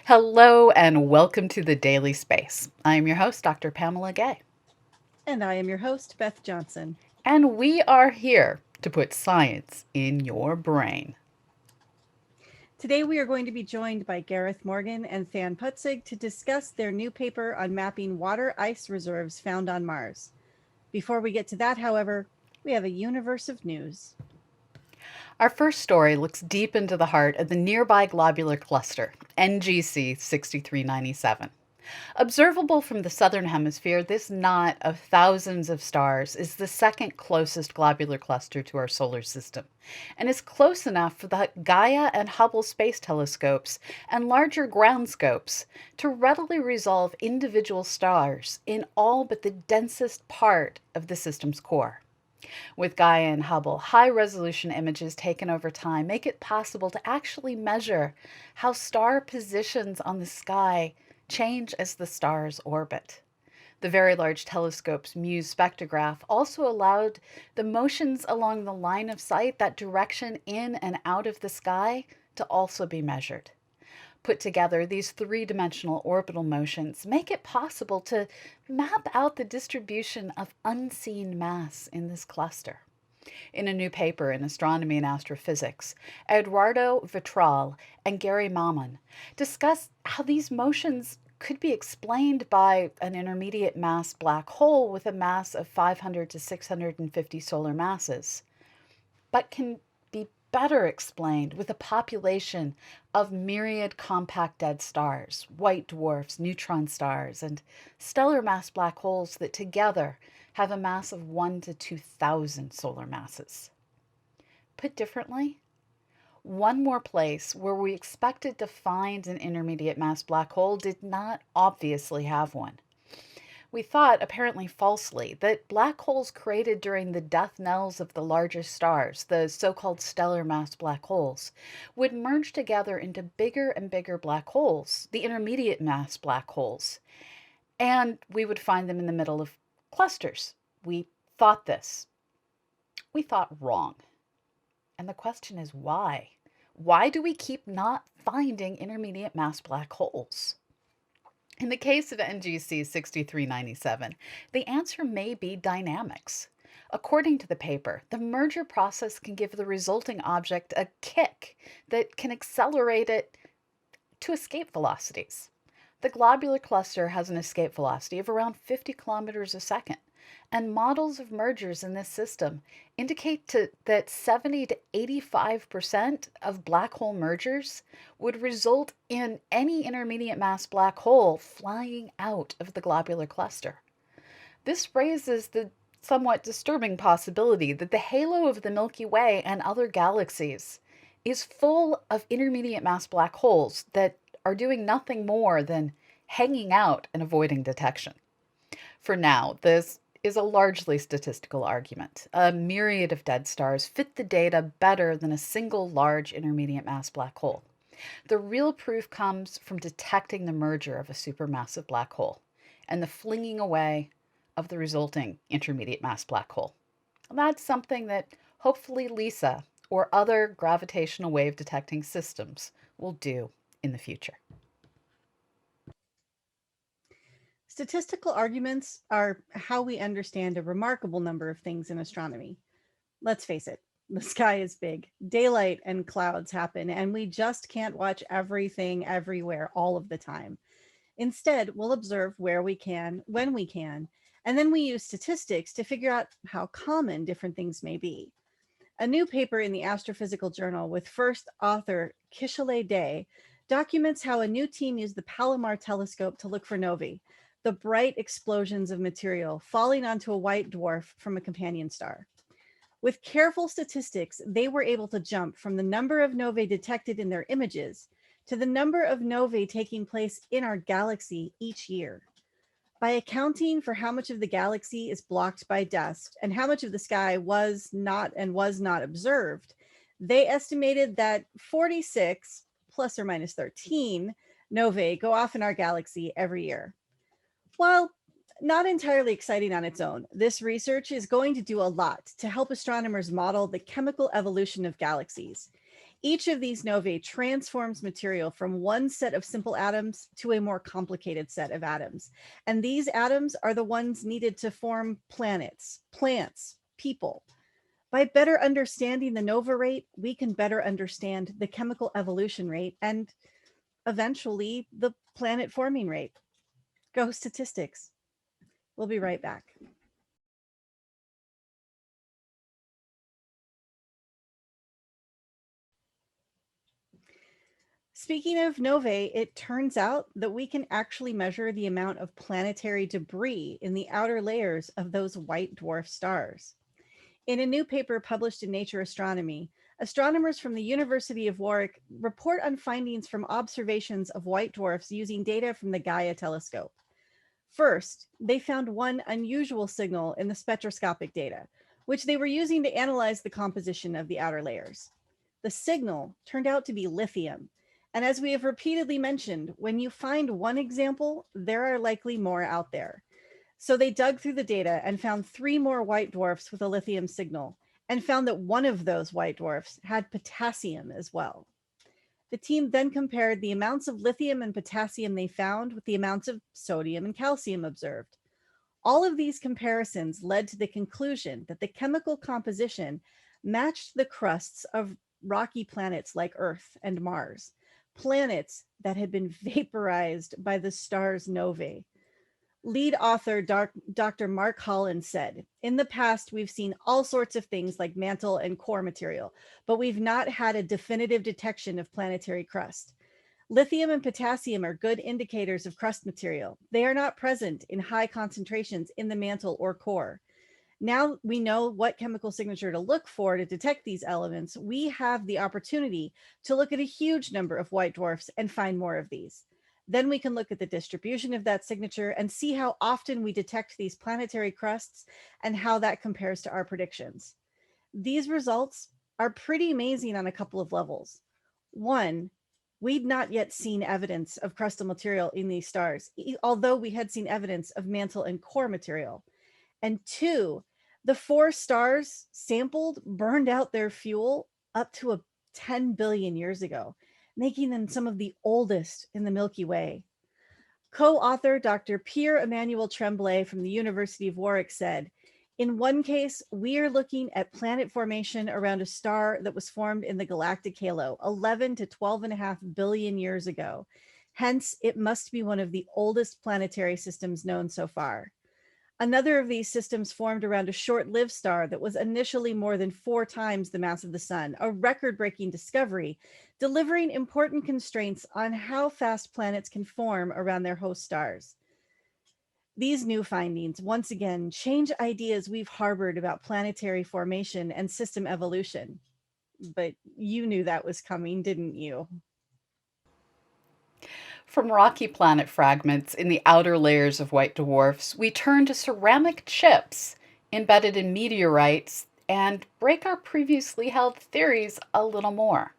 Hello and welcome to the Daily Space. I am your host, Dr. Pamela Gay, And I am your host, Beth Johnson. and we are here to put science in your brain. Today we are going to be joined by Gareth Morgan and Than Putzig to discuss their new paper on mapping water ice reserves found on Mars. Before we get to that, however, we have a universe of news. Our first story looks deep into the heart of the nearby globular cluster, NGC 6397. Observable from the southern hemisphere, this knot of thousands of stars is the second closest globular cluster to our solar system and is close enough for the Gaia and Hubble space telescopes and larger ground scopes to readily resolve individual stars in all but the densest part of the system's core. With Gaia and Hubble, high resolution images taken over time make it possible to actually measure how star positions on the sky change as the stars orbit. The Very Large Telescope's Muse spectrograph also allowed the motions along the line of sight, that direction in and out of the sky, to also be measured. Put together, these three-dimensional orbital motions make it possible to map out the distribution of unseen mass in this cluster. In a new paper in Astronomy and Astrophysics, Eduardo Vitral and Gary Mammon discuss how these motions could be explained by an intermediate mass black hole with a mass of 500 to 650 solar masses, but can be better explained with a population of myriad compact dead stars, white dwarfs, neutron stars, and stellar mass black holes that together have a mass of 1 to 2,000 solar masses. Put differently, one more place where we expected to find an intermediate mass black hole did not obviously have one. We thought, apparently falsely, that black holes created during the death knells of the largest stars, the so called stellar mass black holes, would merge together into bigger and bigger black holes, the intermediate mass black holes, and we would find them in the middle of clusters. We thought this. We thought wrong. And the question is why? Why do we keep not finding intermediate mass black holes? In the case of NGC 6397, the answer may be dynamics. According to the paper, the merger process can give the resulting object a kick that can accelerate it to escape velocities. The globular cluster has an escape velocity of around 50 kilometers a second, and models of mergers in this system indicate that 70 to 85% of black hole mergers would result in any intermediate mass black hole flying out of the globular cluster. This raises the somewhat disturbing possibility that the halo of the Milky Way and other galaxies is full of intermediate mass black holes that are doing nothing more than hanging out and avoiding detection. For now, this is a largely statistical argument. A myriad of dead stars fit the data better than a single large intermediate mass black hole. The real proof comes from detecting the merger of a supermassive black hole and the flinging away of the resulting intermediate mass black hole. That's something that hopefully LISA or other gravitational wave detecting systems will do in the future. Statistical arguments are how we understand a remarkable number of things in astronomy. Let's face it, the sky is big. Daylight and clouds happen, and we just can't watch everything everywhere all of the time. Instead, we'll observe where we can, when we can, and then we use statistics to figure out how common different things may be. A new paper in the Astrophysical Journal with first author Kishalay Day documents how a new team used the Palomar telescope to look for novae, the bright explosions of material falling onto a white dwarf from a companion star. With careful statistics, they were able to jump from the number of novae detected in their images to the number of novae taking place in our galaxy each year. By accounting for how much of the galaxy is blocked by dust and how much of the sky was not observed, they estimated that 46 plus or minus 13 novae go off in our galaxy every year. While not entirely exciting on its own, this research is going to do a lot to help astronomers model the chemical evolution of galaxies. Each of these novae transforms material from one set of simple atoms to a more complicated set of atoms. And these atoms are the ones needed to form planets, plants, people. By better understanding the nova rate, we can better understand the chemical evolution rate and eventually the planet forming rate. Go statistics. We'll be right back. Speaking of novae, it turns out that we can actually measure the amount of planetary debris in the outer layers of those white dwarf stars. In a new paper published in Nature Astronomy, astronomers from the University of Warwick report on findings from observations of white dwarfs using data from the Gaia telescope. First, they found one unusual signal in the spectroscopic data, which they were using to analyze the composition of the outer layers. The signal turned out to be lithium. And as we have repeatedly mentioned, when you find one example, there are likely more out there. So they dug through the data and found 3 more white dwarfs with a lithium signal, and found that one of those white dwarfs had potassium as well. The team then compared the amounts of lithium and potassium they found with the amounts of sodium and calcium observed. All of these comparisons led to the conclusion that the chemical composition matched the crusts of rocky planets like Earth and Mars, planets that had been vaporized by the star's novae. Lead author Dr. Mark Holland said, "In the past, we've seen all sorts of things like mantle and core material, but we've not had a definitive detection of planetary crust. Lithium and potassium are good indicators of crust material. They are not present in high concentrations in the mantle or core. Now we know what chemical signature to look for to detect these elements. We have the opportunity to look at a huge number of white dwarfs and find more of these. Then we can look at the distribution of that signature and see how often we detect these planetary crusts and how that compares to our predictions." These results are pretty amazing on a couple of levels. One, we'd not yet seen evidence of crustal material in these stars, although we had seen evidence of mantle and core material. And two, the 4 stars sampled burned out their fuel up to 10 billion years ago, making them some of the oldest in the Milky Way. Co-author Dr. Pierre-Emmanuel Tremblay from the University of Warwick said, "In one case, we are looking at planet formation around a star that was formed in the galactic halo 11 to 12.5 billion years ago. Hence, it must be one of the oldest planetary systems known so far. Another of these systems formed around a short-lived star that was initially more than 4 times the mass of the sun, a record-breaking discovery, delivering important constraints on how fast planets can form around their host stars." These new findings once again change ideas we've harbored about planetary formation and system evolution. But you knew that was coming, didn't you? From rocky planet fragments in the outer layers of white dwarfs, we turn to ceramic chips embedded in meteorites and break our previously held theories a little more.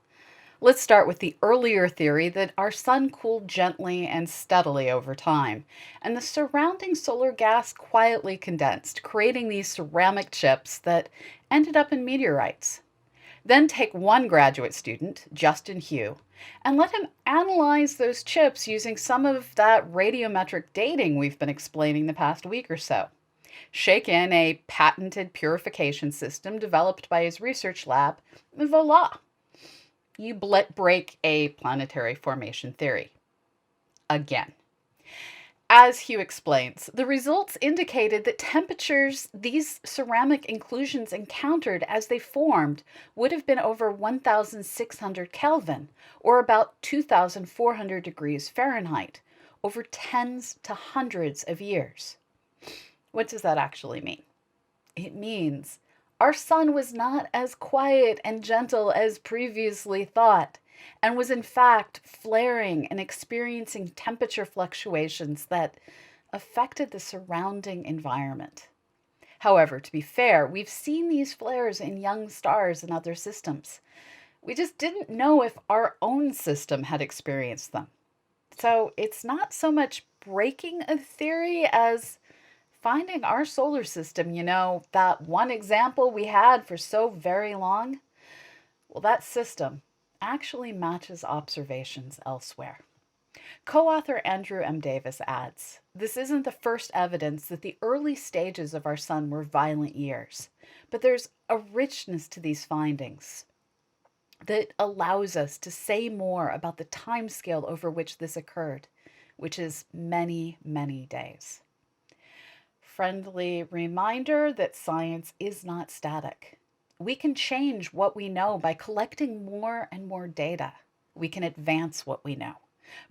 Let's start with the earlier theory that our sun cooled gently and steadily over time, and the surrounding solar gas quietly condensed, creating these ceramic chips that ended up in meteorites. Then take one graduate student, Justin Hugh, and let him analyze those chips using some of that radiometric dating we've been explaining the past week or so. Shake in a patented purification system developed by his research lab, and voila, you break a planetary formation theory. Again. As Hugh explains, the results indicated that temperatures these ceramic inclusions encountered as they formed would have been over 1,600 Kelvin, or about 2,400 degrees Fahrenheit, over tens to hundreds of years. What does that actually mean? It means our sun was not as quiet and gentle as previously thought, and was in fact flaring and experiencing temperature fluctuations that affected the surrounding environment. However, to be fair, we've seen these flares in young stars and other systems. We just didn't know if our own system had experienced them. So it's not so much breaking a theory as finding our solar system, that one example we had for so very long. Well, that system actually matches observations elsewhere. Co-author Andrew M. Davis adds, "This isn't the first evidence that the early stages of our sun were violent years, but there's a richness to these findings that allows us to say more about the timescale over which this occurred, which is many, many days." Friendly reminder that science is not static. We can change what we know by collecting more and more data. We can advance what we know,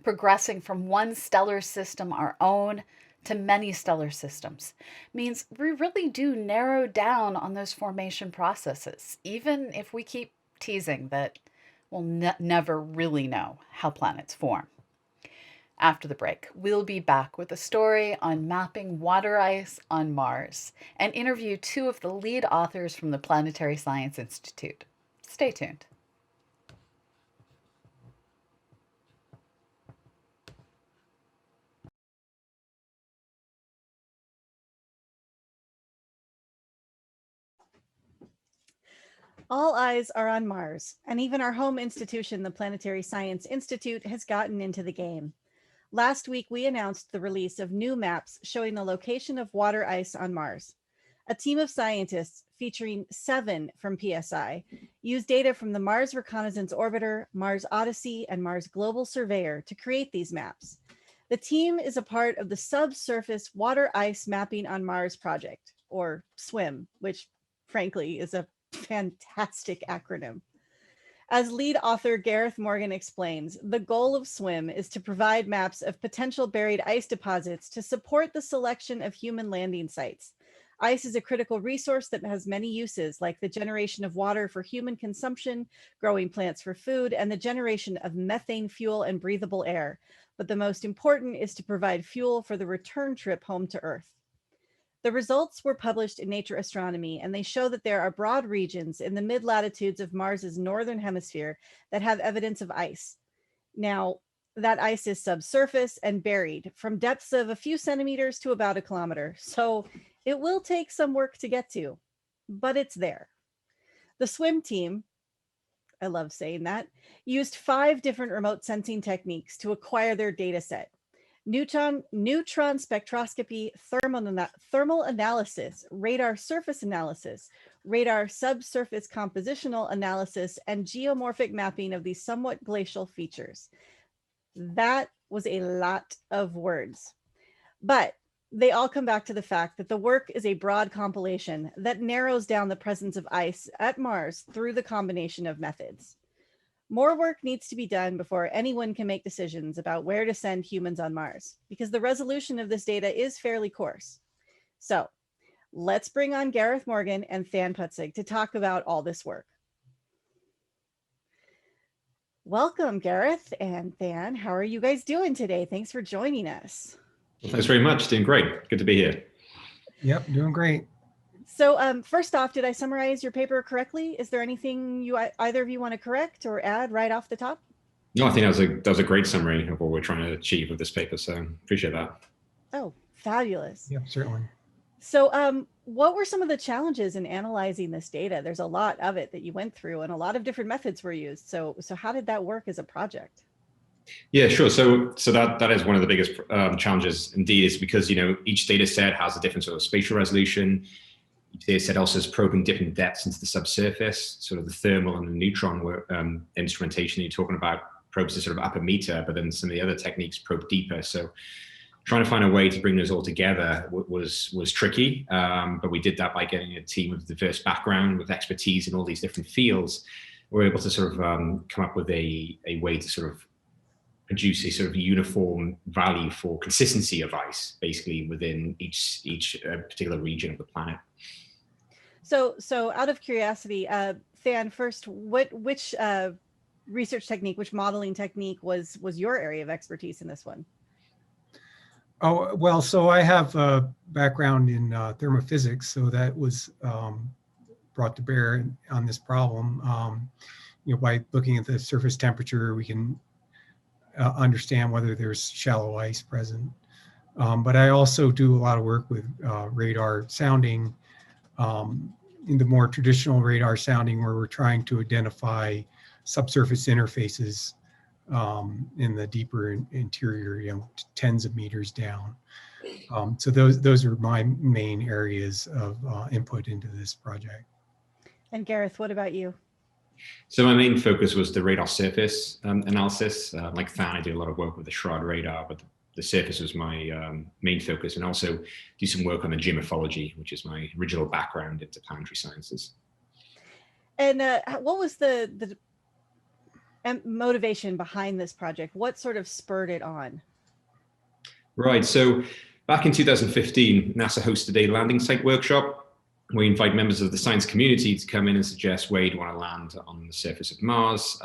progressing from one stellar system, our own, to many stellar systems means we really do narrow down on those formation processes, even if we keep teasing that we'll never really know how planets form. After the break, we'll be back with a story on mapping water ice on Mars and interview two of the lead authors from the Planetary Science Institute. Stay tuned. All eyes are on Mars, and even our home institution, the Planetary Science Institute, has gotten into the game. Last week, we announced the release of new maps showing the location of water ice on Mars. A team of scientists, featuring 7 from PSI, used data from the Mars Reconnaissance Orbiter, Mars Odyssey, and Mars Global Surveyor to create these maps. The team is a part of the Subsurface Water Ice Mapping on Mars project, or SWIM, which frankly is a fantastic acronym. As lead author Gareth Morgan explains, the goal of SWIM is to provide maps of potential buried ice deposits to support the selection of human landing sites. Ice is a critical resource that has many uses, like the generation of water for human consumption, growing plants for food, and the generation of methane fuel and breathable air. But the most important is to provide fuel for the return trip home to Earth. The results were published in Nature Astronomy, and they show that there are broad regions in the mid-latitudes of Mars's northern hemisphere that have evidence of ice. Now, that ice is subsurface and buried from depths of a few centimeters to about a kilometer, so it will take some work to get to, but it's there. The SWIM team, I love saying that, used 5 different remote sensing techniques to acquire their data set. Neutron spectroscopy, thermal analysis, radar surface analysis, radar subsurface compositional analysis, and geomorphic mapping of these somewhat glacial features. That was a lot of words, but they all come back to the fact that the work is a broad compilation that narrows down the presence of ice at Mars through the combination of methods. More work needs to be done before anyone can make decisions about where to send humans on Mars, because the resolution of this data is fairly coarse. So let's bring on Gareth Morgan and Than Putzig to talk about all this work. Welcome, Gareth and Than. How are you guys doing today? Thanks for joining us. Well, thanks very much. Doing great. Good to be here. Yep, doing great. So first off, did I summarize your paper correctly? Is there anything either of you want to correct or add right off the top? No, I think that was a great summary of what we're trying to achieve with this paper. So appreciate that. Oh, fabulous. Yep, certainly. So what were some of the challenges in analyzing this data? There's a lot of it that you went through and a lot of different methods were used. So how did that work as a project? Yeah, sure. So that is one of the biggest challenges indeed, is because, each data set has a different sort of spatial resolution. Each data set also is probing different depths into the subsurface. Sort of the thermal and the neutron instrumentation you're talking about probes a sort of upper meter, but then some of the other techniques probe deeper. So trying to find a way to bring those all together was tricky, but we did that by getting a team of diverse background with expertise in all these different fields. We're able to sort of come up with a way to sort of produce a sort of uniform value for consistency of ice, basically within each particular region of the planet. So out of curiosity, Than, first, which research technique, which modeling technique was your area of expertise in this one? Oh, well, so I have a background in thermophysics, so that was brought to bear on this problem. By looking at the surface temperature, we can understand whether there's shallow ice present. But I also do a lot of work with radar sounding, in the more traditional radar sounding, where we're trying to identify subsurface interfaces in the deeper interior, tens of meters down. So those are my main areas of input into this project. And Gareth, what about you? So my main focus was the radar surface analysis. Like Than, I did a lot of work with the Shroud radar, but the surface was my main focus, and also do some work on the geomorphology, which is my original background into planetary sciences. And what was the motivation behind this project? What sort of spurred it on? Right. So back in 2015, NASA hosted a landing site workshop. We invite members of the science community to come in and suggest where you'd want to land on the surface of Mars,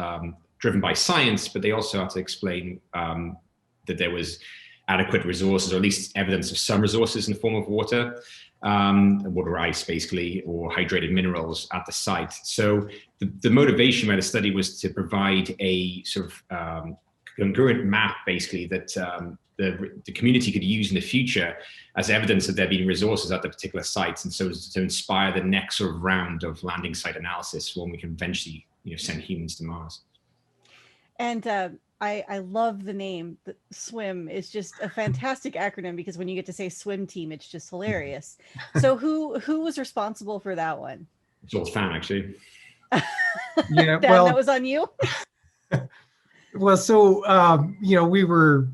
driven by science, but they also had to explain that there was adequate resources, or at least evidence of some resources in the form of water, water ice basically, or hydrated minerals at the site. So the motivation by the study was to provide a sort of congruent map basically that the community could use in the future as evidence that there being resources at the particular sites, and so as to inspire the next sort of round of landing site analysis when we can eventually send humans to Mars. And I love the name. The SWIM is just a fantastic acronym, because when you get to say swim team, it's just hilarious. So who was responsible for that one? It's all Than, actually. Yeah, Dan, well, that was on you. well, so we were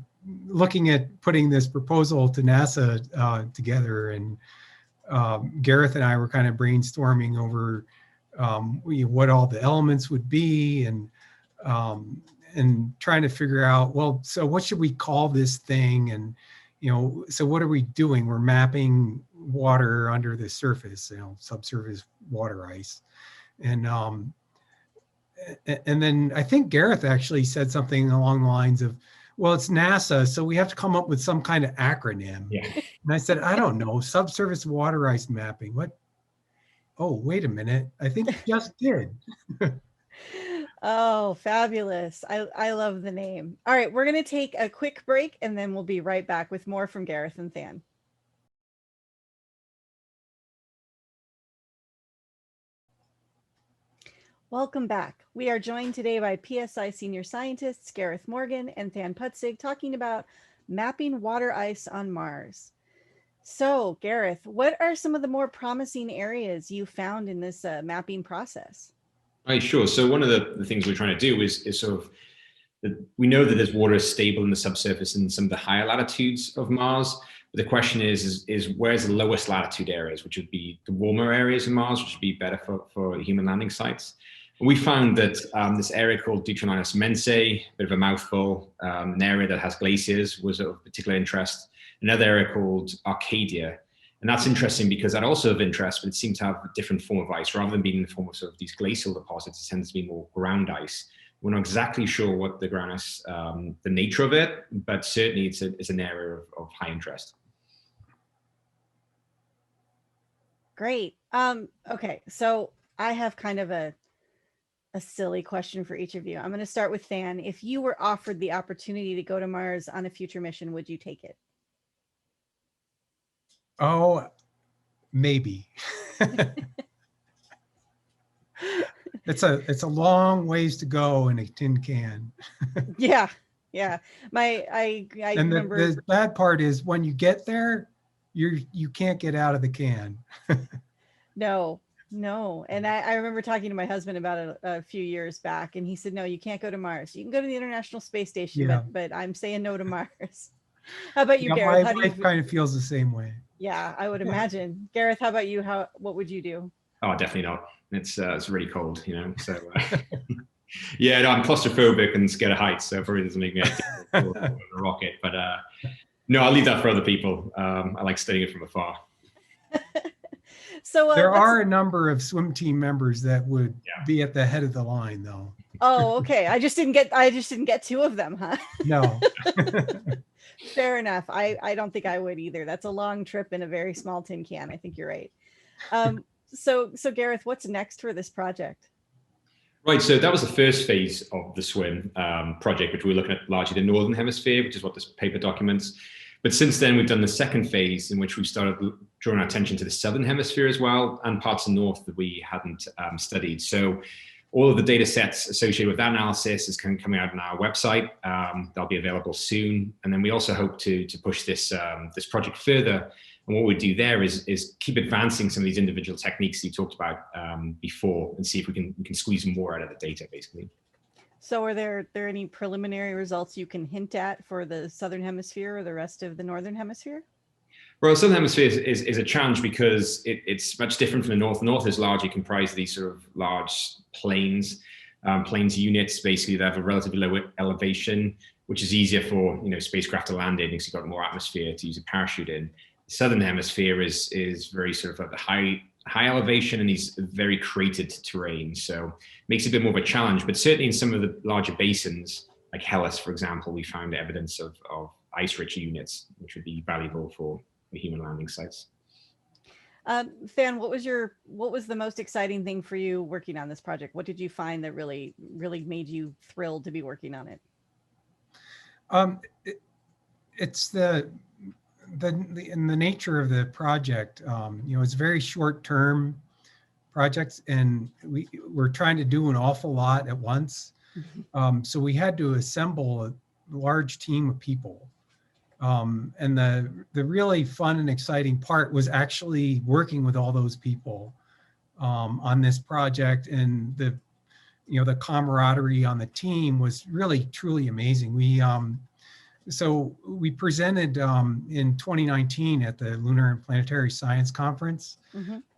looking at putting this proposal to NASA together, and Gareth and I were kind of brainstorming over what all the elements would be, and trying to figure out, well, so what should we call this thing? And, so what are we doing? We're mapping water under the surface, subsurface water ice. And then I think Gareth actually said something along the lines of, well, it's NASA, so we have to come up with some kind of acronym. Yeah. And I said, I don't know, subsurface water ice mapping. What? Oh, wait a minute. I think we just did. Oh, fabulous. I love the name. All right, we're going to take a quick break, and then we'll be right back with more from Gareth and Than. Welcome back. We are joined today by PSI senior scientists Gareth Morgan and Than Putzig, talking about mapping water ice on Mars. So, Gareth, what are some of the more promising areas you found in this mapping process? Right, sure. So one of the things we're trying to do is sort of, we know that there's water stable in the subsurface in some of the higher latitudes of Mars. But the question is where's the lowest latitude areas, which would be the warmer areas of Mars, which would be better for human landing sites. And we found that this area called Deuteronomus Mensae, a bit of a mouthful, an area that has glaciers, was of particular interest. Another area called Arcadia. And that's interesting because that also of interest, but it seems to have a different form of ice. Rather than being in the form of sort of these glacial deposits, it tends to be more ground ice. We're not exactly sure what the ground ice, the nature of it, but certainly it's an area of high interest. Great. Okay, so I have kind of a silly question for each of you. I'm going to start with Than. If you were offered the opportunity to go to Mars on a future mission, would you take it? Oh, maybe. It's a long ways to go in a tin can. Yeah. I And remember the bad part is when you get there, you can't get out of the can. No. And I remember talking to my husband about it a few years back, and he said, no, you can't go to Mars. You can go to the International Space Station, Yeah. but I'm saying no to Mars. How about you, Yeah, Gareth? my wife kind of feels the same way. Yeah, I would imagine. Gareth, how about you? What would you do? Oh, definitely not. It's really cold, so yeah, no, I'm claustrophobic and scared of heights, so it probably doesn't make me ideal for a rocket. But no, I'll leave that for other people. I like studying it from afar. So there are a number of swim team members that would be at the head of the line, though. Oh, okay. I just didn't get two of them, huh? No. Fair enough. I don't think I would either. That's a long trip in a very small tin can. I think you're right. So Gareth, what's next for this project? Right, so that was the first phase of the SWIM project, which we were looking at largely the Northern Hemisphere, which is what this paper documents. But since then, we've done the second phase in which we started drawing our attention to the Southern Hemisphere as well, and parts of the North that we hadn't studied. So all of the data sets associated with that analysis is coming out on our website. They'll be available soon. And then we also hope to push this project further. And what we do there is keep advancing some of these individual techniques you talked about before, and see if we can squeeze more out of the data, basically. So are there any preliminary results you can hint at for the Southern Hemisphere or the rest of the Northern Hemisphere? Well, the Southern Hemisphere is a challenge because it's much different from the North. The North is largely comprised of these sort of large plains, plains units, basically that have a relatively low elevation, which is easier for spacecraft to land in because you've got more atmosphere to use a parachute in. The Southern Hemisphere is very sort of at the high elevation and these very cratered terrain, so it makes it a bit more of a challenge. But certainly in some of the larger basins, like Hellas, for example, we found evidence of ice-rich units, which would be valuable for the human landing sites. Fan, what was the most exciting thing for you working on this project? What did you find that really made you thrilled to be working on it? It's the nature of the project. It's very short-term projects, and we're trying to do an awful lot at once. So we had to assemble a large team of people. And the really fun and exciting part was actually working with all those people on this project, and the camaraderie on the team was really truly amazing. So we presented in 2019 at the Lunar and Planetary Science Conference,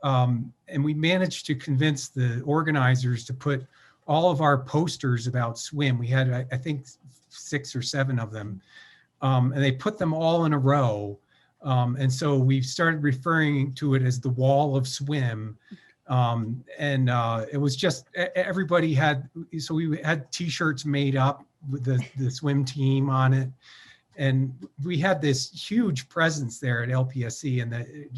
and we managed to convince the organizers to put all of our posters about SWIM. We had, I think, 6 or 7 of them, and they put them all in a row. And so we started referring to it as the Wall of SWIM. And it was just, everybody had, so we had t-shirts made up with the swim team on it. And we had this huge presence there at LPSC, and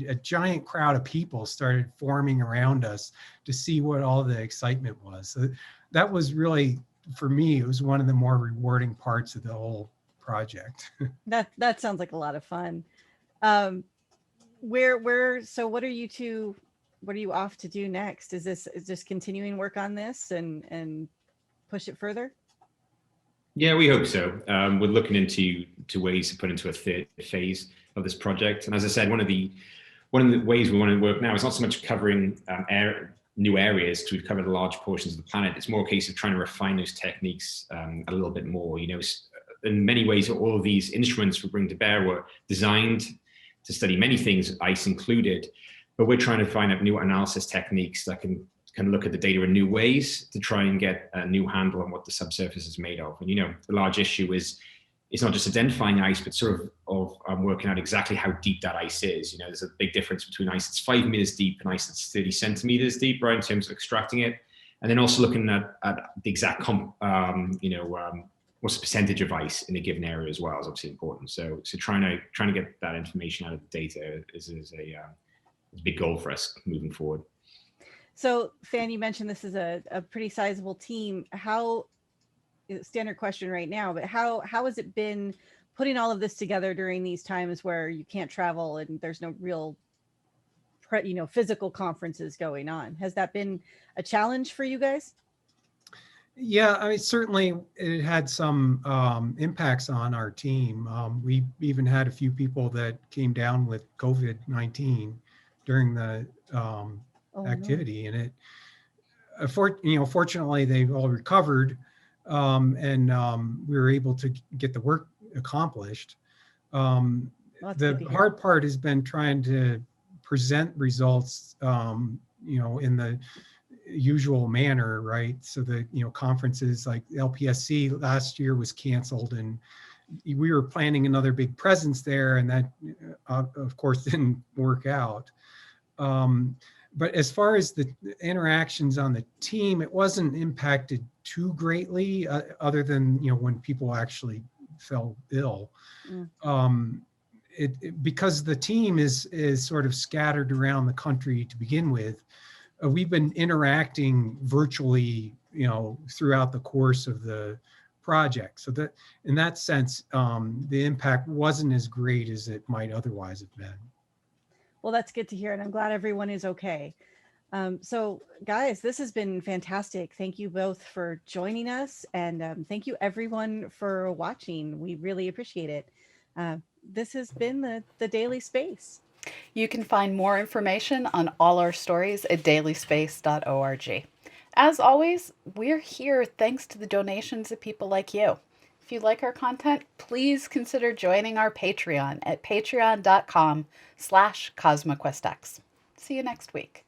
a giant crowd of people started forming around us to see what all the excitement was. So that was really, for me, it was one of the more rewarding parts of the whole project. That sounds like a lot of fun. So what are you off to do next? Is this continuing work on this and push it further? Yeah, we hope so. We're looking into ways to put into a third phase of this project. And as I said, one of the ways we want to work now is not so much covering new areas, because we've covered large portions of the planet. It's more a case of trying to refine those techniques a little bit more. In many ways, all of these instruments we bring to bear were designed to study many things, ice included, but we're trying to find out new analysis techniques that can look at the data in new ways to try and get a new handle on what the subsurface is made of. And the large issue is it's not just identifying ice, but sort of working out exactly how deep that ice is. There's a big difference between ice that's 5 meters deep and ice that's 30 centimeters deep, right, in terms of extracting it. And then also looking at the exact what's the percentage of ice in a given area as well is obviously important. So trying to get that information out of the data is a big goal for us moving forward. So, Fan, you mentioned this is a pretty sizable team. Standard question right now, but how has it been putting all of this together during these times where you can't travel and there's no real, physical conferences going on? Has that been a challenge for you guys? Yeah, I mean, certainly it had some impacts on our team. We even had a few people that came down with COVID-19 during the activity, and fortunately they've all recovered, and we were able to get the work accomplished. The hard part has been trying to present results, in the usual manner, right? So the conferences like LPSC last year was canceled, and we were planning another big presence there, and that of course didn't work out. But as far as the interactions on the team, it wasn't impacted too greatly, other than when people actually fell ill. Because the team is sort of scattered around the country to begin with. We've been interacting virtually, throughout the course of the project. So that, in that sense, the impact wasn't as great as it might otherwise have been. Well, that's good to hear, and I'm glad everyone is okay. So guys, this has been fantastic. Thank you both for joining us, and thank you everyone for watching. We really appreciate it. This has been the Daily Space. You can find more information on all our stories at dailyspace.org. As always, we're here thanks to the donations of people like you. If you like our content, please consider joining our Patreon at patreon.com/CosmoQuestX. See you next week.